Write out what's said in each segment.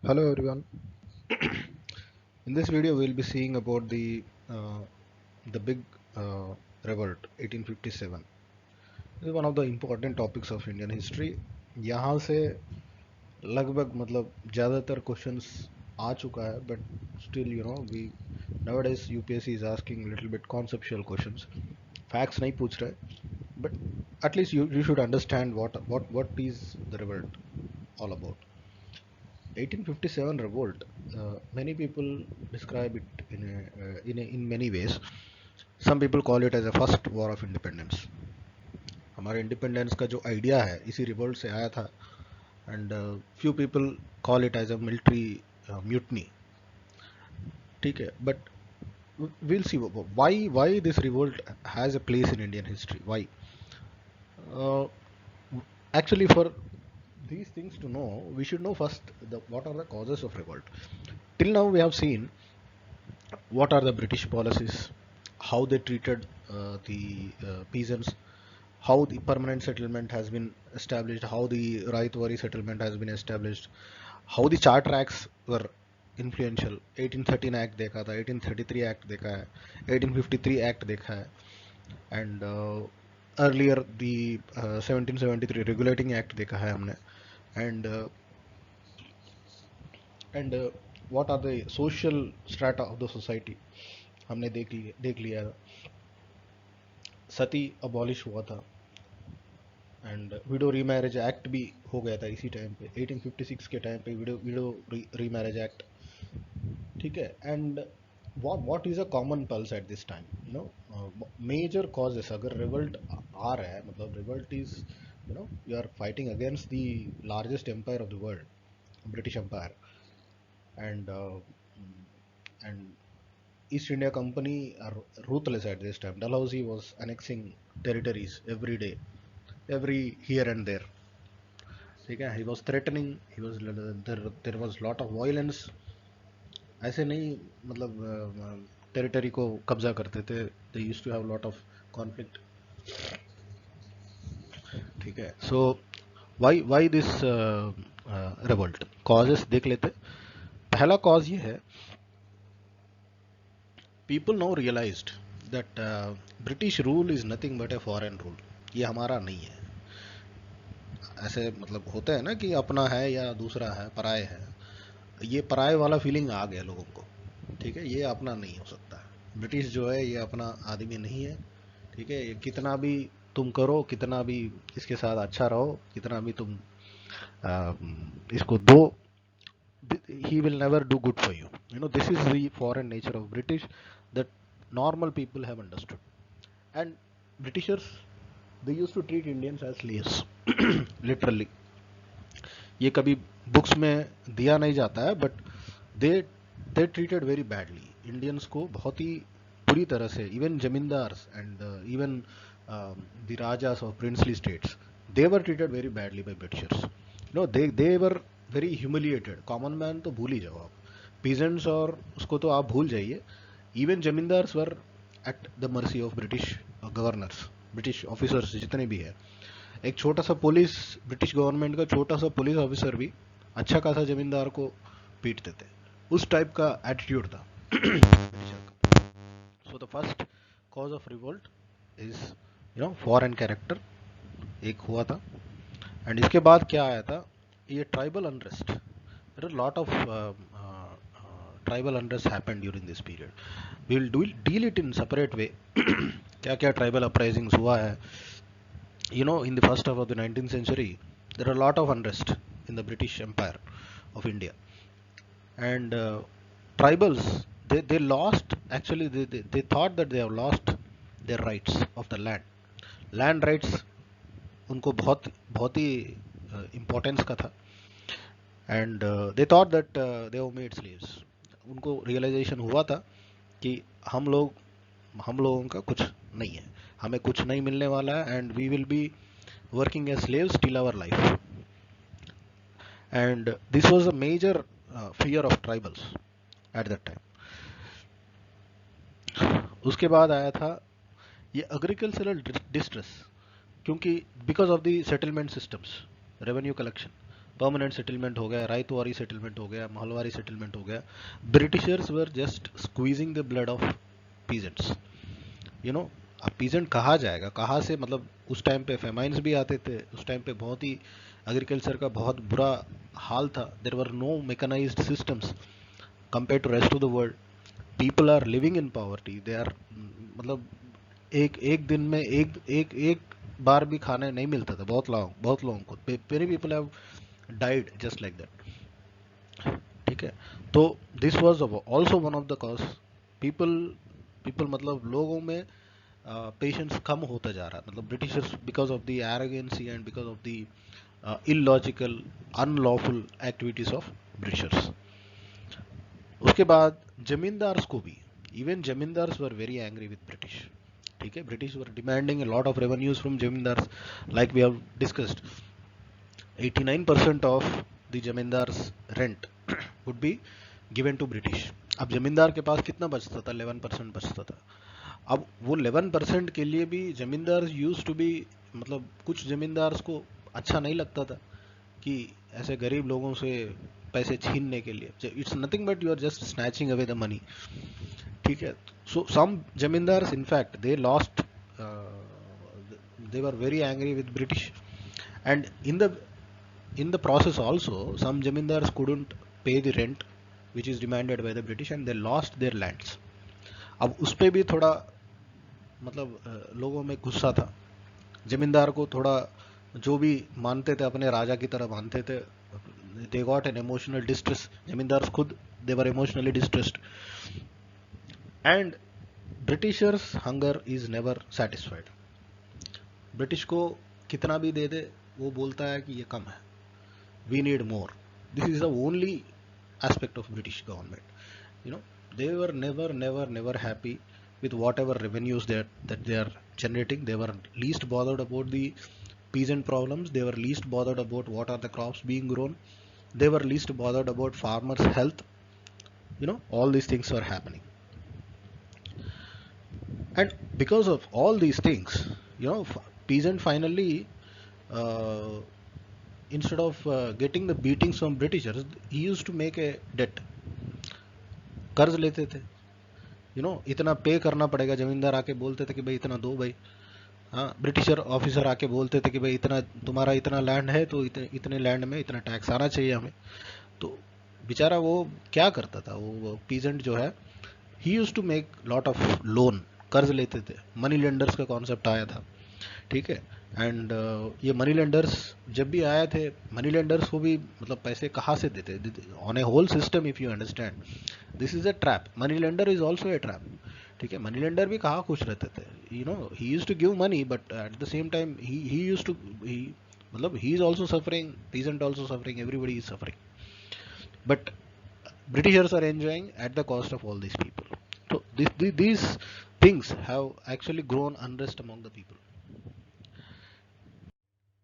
Hello everyone. In this video, we'll be seeing about the big revolt 1857. This is one of the important topics of Indian history. यहाँ से लगभग मतलब ज़्यादातर questions आ चुका है, but still we nowadays UPSC is asking little bit conceptual questions. Facts नहीं पूछ रहे, but at least you should understand what is the revolt all about. 1857 revolt. Many people describe it in many ways. Some people call it as a first war of independence. हमारे independence का जो idea है इसी revolt से आया था. And few people call it as a military mutiny. ठीक है, but we'll see why this revolt has a place in Indian history. Why? Uh, Actually, for these things to know, we should know first what are the causes of revolt. Till now, we have seen what are the British policies, how they treated the peasants, how the permanent settlement has been established, how the Raitwari settlement has been established, how the charter acts were influential. 1813 Act देखा था, 1833 Act देखा है, 1853 Act देखा है, and earlier the 1773 Regulating Act देखा है हमने, and and what are the social strata of the society हमने देख लिया. सती अबॉलिश हुआ था, एंड विडो रीमैरिज एक्ट भी हो गया था इसी टाइम पे, 1856 के टाइम पे विडो विडो रीमैरिज एक्ट. ठीक है, and what is a common pulse at this time, major causes. अगर revolt आ रहा है, मतलब revolt is, you are fighting against the largest empire of the world, British Empire, and and East India Company are ruthless at this time. Dalhousie was annexing territories every day, every here and there. ठीक है, he was threatening, he was there was lot of violence. ऐसे नहीं, मतलब territory को कब्जा करते थे. they used to have lot of conflict. ठीक है, so why this revolt causes देख लेते. पहला cause ये है, people now realized that British rule is nothing but a foreign rule. ये हमारा नहीं है. ऐसे मतलब होता है ना कि अपना है या दूसरा है, पराये है. ये पराये वाला फीलिंग आ गया लोगों को. ठीक है, ये अपना नहीं हो सकता. ब्रिटिश जो है ये अपना आदमी नहीं है. ठीक है, ये कितना भी तुम करो, कितना भी इसके साथ अच्छा रहो, कितना भी तुम इसको दो, he will never do good for you. This is the foreign nature of British that normal people have understood. And Britishers, they used to treat Indians as slaves. Literally. ये कभी बुक्स में दिया नहीं जाता है, but they they treated very badly Indians को, बहुत ही बुरी तरह से. Even zamindars and even the rajas of princely states, they were treated very badly by Britishers. They were very humiliated. Common man तो भूल ही जाओ आप, पीजेंट्स और उसको तो आप भूल जाइए. Even zamindars were at the mercy of British governors, British officers जितने भी है. एक छोटा सा पुलिस, ब्रिटिश गवर्नमेंट का छोटा सा पुलिस ऑफिसर भी अच्छा खासा जमींदार को पीट देते. उस टाइप का एटीट्यूड था ब्रिटिशर का. So the first cause of revolt is foreign character, एक हुआ था. एंड इसके बाद क्या आया था, ये tribal unrest. There are lot of tribal unrest happened during this period. We will deal it in separate way. क्या क्या ट्राइबल अपराइजिंग्स हुआ है. In the first half of the 19th century, there are a lot of unrest in the British Empire of India. And tribals, they lost, actually they thought that they have lost their rights of the land rights. उनको बहुत बहुत ही importance का था. And they thought that they were made slaves. उनको realization हुआ था कि हम लोगों का कुछ नहीं है, हमें कुछ नहीं मिलने वाला है, and we will be working as slaves till our life. And this was a major fear of tribals at that time. उसके बाद आया था ये एग्रीकल्चरल डिस्ट्रेस, क्योंकि because of the settlement systems, revenue collection, permanent settlement हो गया, रायतवारी settlement हो गया, महलवारी सेटलमेंट हो गया. Britishers were just squeezing the blood of peasants. You know, अब पीजेंट कहाँ जाएगा, कहाँ से, मतलब उस टाइम पे फेमाइंस भी आते थे, उस टाइम पे बहुत ही एग्रीकल्चर का बहुत बुरा हाल था. There were no mechanised systems compare to rest of the world. People are living in poverty. They are, मतलब एक एक दिन में एक एक एक बार भी खाने नहीं मिलता था बहुत लोगों को. Many people have died just like that. ठीक है. तो this was also one of the cause. People people मतलब लोगों में पेशेंस कम होता जा रहा है. मतलब Britishers, because of the arrogancy and because of the illogical unlawful activities of Britishers. उसके बाद जमींदार्स को भी, even zamindars were very angry with British. ठीक है. British were demanding a lot of revenues from zamindars, like we have discussed. 89% of the zamindars rent would be given to British. अब जमींदार के पास कितना बचता था? 11% बचता था. अब वो 11% के लिए भी जमींदार यूज टू बी, मतलब कुछ जमींदार्स को अच्छा नहीं लगता था कि ऐसे गरीब लोगों से पैसे छीनने के लिए. It's nothing but you are just snatching away the money. ठीक है. So some zamindars in fact they lost, they were very angry with British, and in the process also some zamindars couldn't pay the rent which is demanded by the British, and they lost their lands. अब उस पे भी थोड़ा, मतलब लोगों में गुस्सा था. जमींदार को थोड़ा, जो भी मानते थे अपने राजा की तरह मानते थे, they got an emotional distress. जमींदार खुद they were emotionally distressed, and Britishers hunger is never satisfied. British को कितना भी दे दे वो बोलता है कि ये कम है, we need more. This is the only aspect of British government. You know, they were never happy with whatever revenues that they are generating. They were least bothered about the peasant problems. They were least bothered about what are the crops being grown. They were least bothered about farmers health. You know, all these things were happening, and because of all these things, you know, peasant finally, uh, instead of getting the beatings from Britishers, he used to make a debt. कर्ज लेते थे. You no, इतना पे करना पड़ेगा. जमींदार आके बोलते थे कि भाई इतना दो भाई. हाँ, ब्रिटिशर ऑफिसर आके बोलते थे कि भाई इतना तुम्हारा इतना लैंड है तो इतने लैंड में इतना टैक्स आना चाहिए हमें. तो बेचारा वो क्या करता था, वो पीजेंट जो है, he use to make lot of loan. कर्ज लेते थे. मनी लेंडर्स का कॉन्सेप्ट आया था. ठीक है. एंड ये मनी लेंडर्स जब भी आए थे, मनी लेंडर्स को भी मतलब पैसे कहाँ से देते, on a whole system. If you understand, this is a trap. Money lender is also a trap. ठीक है. मनी लेंडर भी कहाँ खुश रहते थे. You know, he use to give money, but at the same time he use to, he, मतलब he is also suffering, peasant also suffering, everybody is suffering. But Britishers are enjoying at the cost of all these people. So these things have actually grown unrest among the people.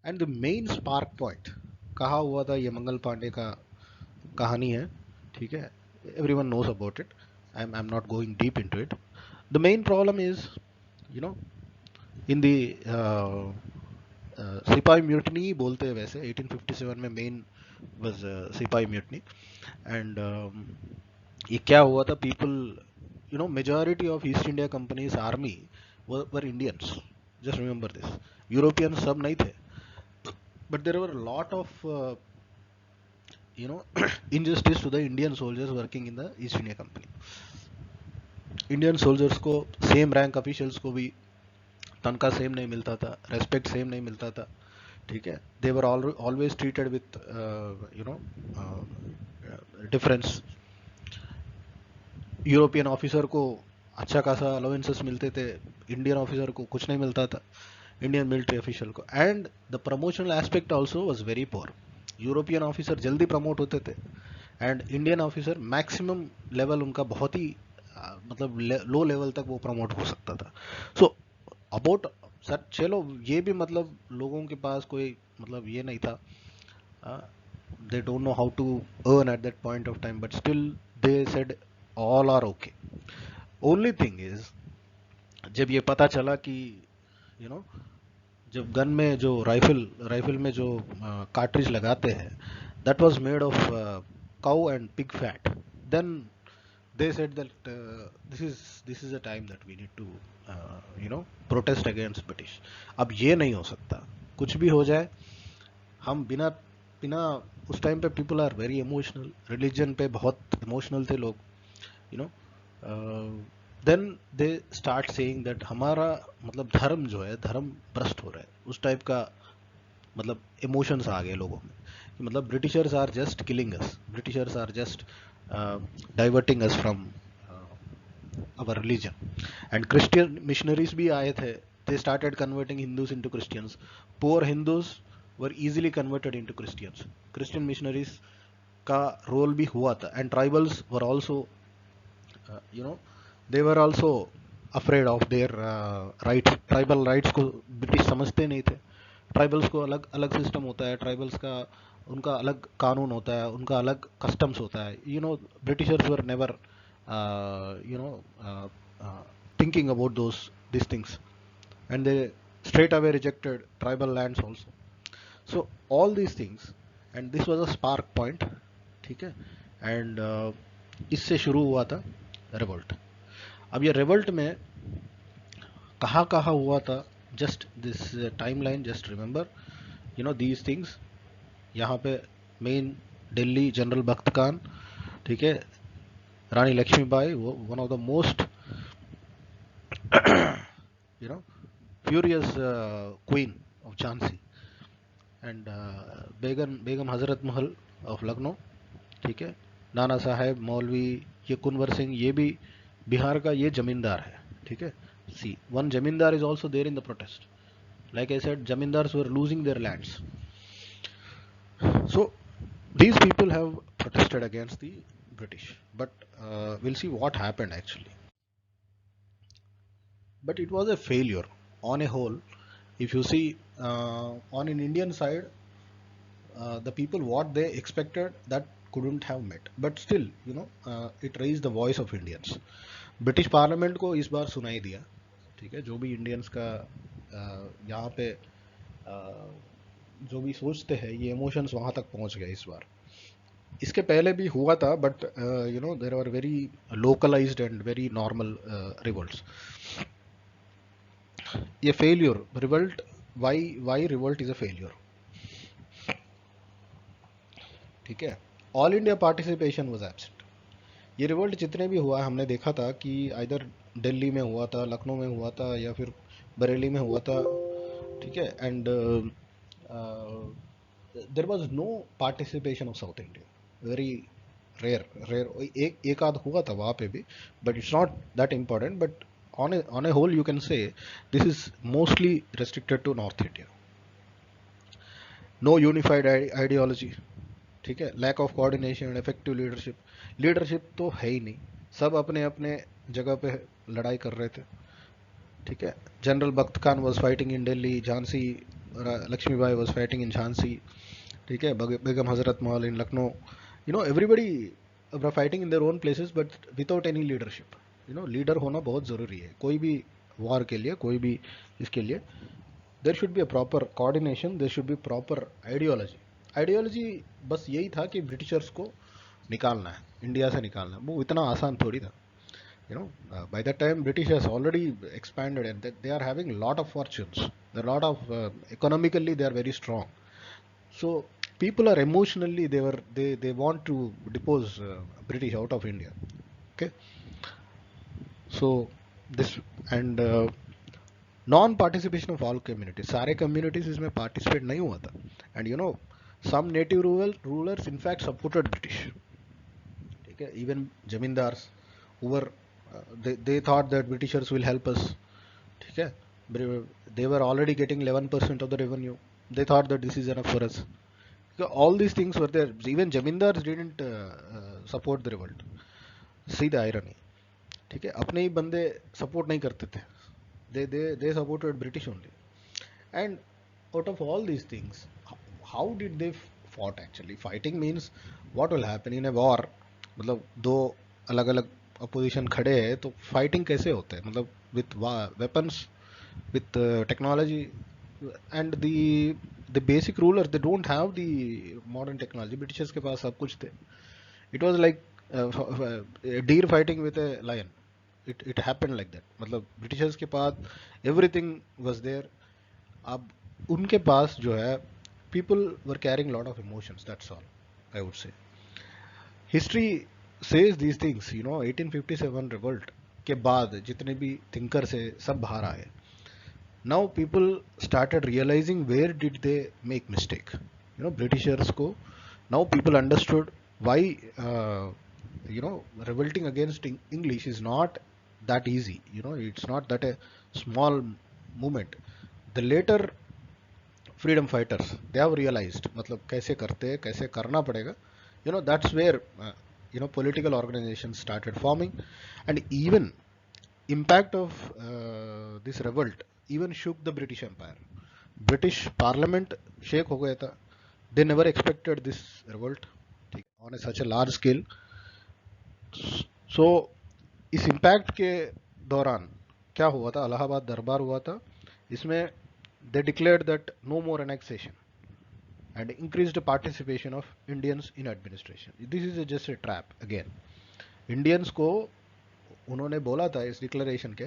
And the main spark point कहाँ हुआ था, ये मंगल पांडे का कहानी है. ठीक है. Everyone knows about it. I'm not going deep into it. The main problem is, you know, in the सिपाही म्यूटनी बोलते हैं वैसे. 1857 में मेन was सिपाही म्यूटनी. एंड ये क्या हुआ था, people, you know, majority of East India Company's army were Indians. Just remember this. Europeans सब नहीं थे, but there were a lot of you know injustice to the Indian soldiers working in the East India Company. Indian soldiers को, same rank officials को भी तनख्वाह same नहीं मिलता था, रेस्पेक्ट सेम नहीं मिलता था. ठीक है. They were always treated with you know difference. European officer को अच्छा खासा अलाउंसेस मिलते थे, इंडियन ऑफिसर को कुछ नहीं मिलता था, इंडियन मिलिट्री ऑफिशियल को. And the promotional aspect also was very poor. European officer जल्दी प्रमोट होते थे, and Indian officer maximum level उनका बहुत ही मतलब लो लेवल तक वो प्रमोट हो सकता था. सो अबाउट सर, चलो ये भी मतलब लोगों के पास कोई मतलब ये नहीं था. they don't know how to earn at that point of time, but still they said all are okay. Only thing is, जब ये पता चला कि, you know, जब गन में जो राइफल में जो कार्ट्रिज लगाते हैं, that was made of cow and pig fat. Then they said that this is a time that we need to protest against British. अब ये नहीं हो सकता, कुछ भी हो जाए, हम बिना बिना उस टाइम पे people are very emotional, religion पे बहुत इमोशनल थे लोग, you know. Then they start saying that हमारा मतलब धर्म जो है, धर्म भ्रष्ट हो रहा है, उस टाइप का मतलब इमोशंस आ गए लोगों में कि मतलब Britishers are just killing us, Britishers are just diverting us from our religion. And Christian missionaries भी आए थे, they started converting Hindus into Christians, poor Hindus were easily converted into Christians, Christian missionaries का रोल भी हुआ था। And tribals were also they were also afraid of their rights, tribal rights को British समझते नहीं थे। ट्राइबल्स को अलग अलग सिस्टम होता है, ट्राइबल्स का उनका अलग कानून होता है, उनका अलग कस्टम्स होता है, Britishers were never thinking about these things, and they straight away rejected tribal lands also. So all these things, and this was a spark point, ठीक है। एंड इससे शुरू हुआ था रिवोल्ट। अब ये रिवोल्ट में कहाँ कहाँ हुआ था, just this timeline, just remember these things. यहाँ पे मेन दिल्ली, जनरल बख्त खान, ठीक है, रानी लक्ष्मीबाई, वो one of the most furious queen of Jhansi, and Begum Hazrat Mahal of Lucknow, ठीक है, नाना साहेब, मौलवी, ये कुंवर सिंह, ये भी बिहार का ये जमींदार है, ठीक है। See one zamindar is also there in the protest, like I said, zamindars were losing their lands. So these people have protested against the British, but we'll see what happened actually. But it was a failure on a whole. If you see on an Indian side, the people what they expected that couldn't have met, but still it raised the voice of Indians. British parliament को इस बार सुनाई दिया, ठीक है, जो भी Indians का यहाँ पे जो भी सोचते हैं, ये इमोशंस वहाँ तक पहुँच गए इस बार। इसके पहले भी हुआ था, but there are very localised and very normal revolts. ये failure revolt, why revolt is a failure, ठीक है। All India participation was absent. ये रिवोल्ट जितने भी हुआ, हमने देखा था कि इधर दिल्ली में हुआ था, लखनऊ में हुआ था, या फिर बरेली में हुआ था, ठीक है। And there was no participation of South India, very rare एक आध हुआ था वहाँ पे भी, but it's not that important. But on a whole you can say this is mostly restricted to North India. No unified ideology, ठीक है, lack of coordination and effective leadership तो है ही नहीं, सब अपने अपने जगह पे लड़ाई कर रहे थे, ठीक है। General Bakht Khan was fighting in Delhi, Jhansi, Lakshmibai was fighting in Jhansi, ठीक है, Begum Hazrat Mahal in Lucknow, everybody were fighting in their own places, but without any leadership. Leader होना बहुत ज़रूरी है कोई भी वॉर के लिए, कोई भी इसके लिए। There should be a proper coordination, there should be proper ideology. बस यही था कि ब्रिटिशर्स को निकालना है, इंडिया से निकालना है, वो इतना आसान थोड़ी था। By that time British has already expanded and they are having lot of fortunes, they are lot of economically they are very strong. So people are emotionally, they want to depose British out of India, okay. So this, and non participation of all communities, सारे communities इसमें participate नहीं हुआ था। And some native rulers in fact supported British, ठीक है, even zamindars were they thought that britishers will help us, ठीक है, they were already getting 11% of the revenue, they thought that this is enough for us. So all these things were there, even zamindars didn't support the revolt. See the irony, ठीक है, अपने ही बंदे support नहीं करते थे, they supported British only. And out of all these things, how did they fought actually? Fighting means what will happen in a war, मतलब दो अलग अलग अपोजिशन खड़े हैं तो फाइटिंग कैसे होता है, मतलब with weapons, with technology, and the basic rulers, they don't have the modern technology. Britishers के पास सब कुछ थे. It was like a deer fighting with a lion. It happened like that. मतलब Britishers के पास everything was there. अब उनके पास जो है, people were carrying lot of emotions. That's all I would say. History says these things. 1857 revolt के बाद जितने भी thinkers है सब बाहर आए. Now people started realizing where did they make mistake. Britishers को now people understood why revolting against English is not that easy. It's not that a small movement. The later freedom fighters, they have realized मतलब कैसे करते हैं, कैसे करना पड़ेगा. That's where political organizations started forming, and even impact of this revolt even shook the British Empire. British Parliament shake हो गया था. They never expected this revolt on a such a large scale. So इस impact के दौरान क्या हुआ था, इलाहाबाद दरबार हुआ था. इसमें they declared that no more annexation and increased participation of Indians in administration. This is just a trap again. Indians को उन्होंने बोला था इस डिक्लेरेशन के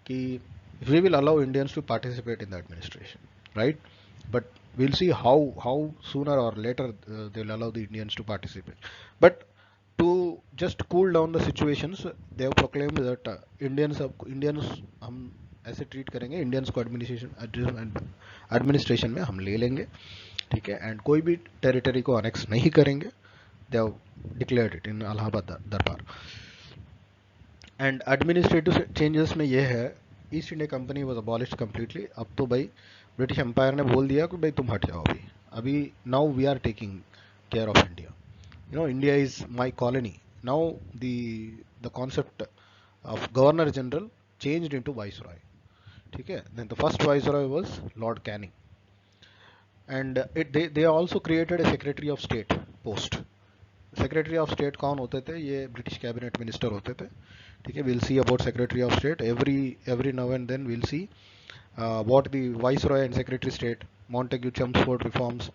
कि we will allow Indians to participate in the administration, right? But we'll see how sooner or later they'll allow the Indians to participate. But to just cool down the situations, they have proclaimed that Indians हम ऐसे treat करेंगे, Indians को administration में हम ले लेंगे, ठीक है, एंड कोई भी टेरिटरी को अनेक्स नहीं करेंगे. They have declared it in Allahabad दरबार. एंड एडमिनिस्ट्रेटिव चेंजेस में ये है, east India company was abolished completely. अब तो भाई ब्रिटिश एम्पायर ने बोल दिया कि भाई तुम हट जाओ. अभी now we are taking care of India. India is my colony. Now the concept of governor general changed into viceroy. ठीक है, then the first viceroy was Lord Canning. एंड they also created a secretary of state post. Secretary of state कौन होते थे? ये British cabinet minister होते थे. ठीक है, will see about secretary of state. Every now and then will see what the viceroy and secretary state, Montagu Chelmsford reforms,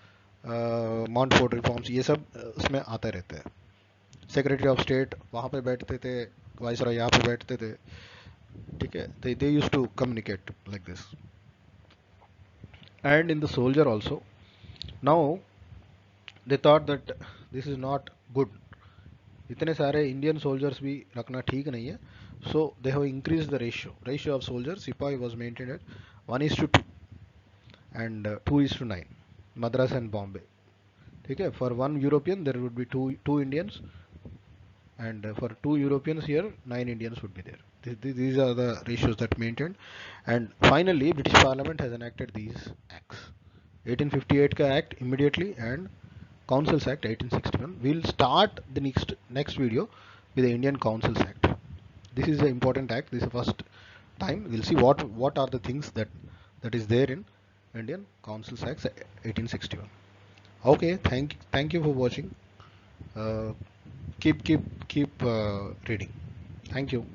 Montford reforms, ये सब उसमें आते रहते हैं. सेक्रेटरी ऑफ स्टेट वहाँ पे बैठते थे, वाइसरॉय यहाँ पे बैठते थे. ठीक है, they used to communicate like this. And in the soldier also, now they thought that this is not good. इतने सारे इंडियन सोल्जर्स भी रखना ठीक नहीं है. So they have increase the ratio of soldiers. सिपाही was maintained at 1:2 and 2:9. Madras and Bombay. ठीक है, for 1 European there would be two Indians, and for 2 Europeans here 9 Indians would be there. These are the ratios that maintained. And finally British Parliament has enacted these acts. 1858 ka act immediately, and Councils Act 1861. We'll start the next video with the Indian Councils Act. This is an important act. This is the first time we'll see what are the things that is there in Indian Councils Act 1861. Okay, thank you for watching. uh, keep reading. Thank you.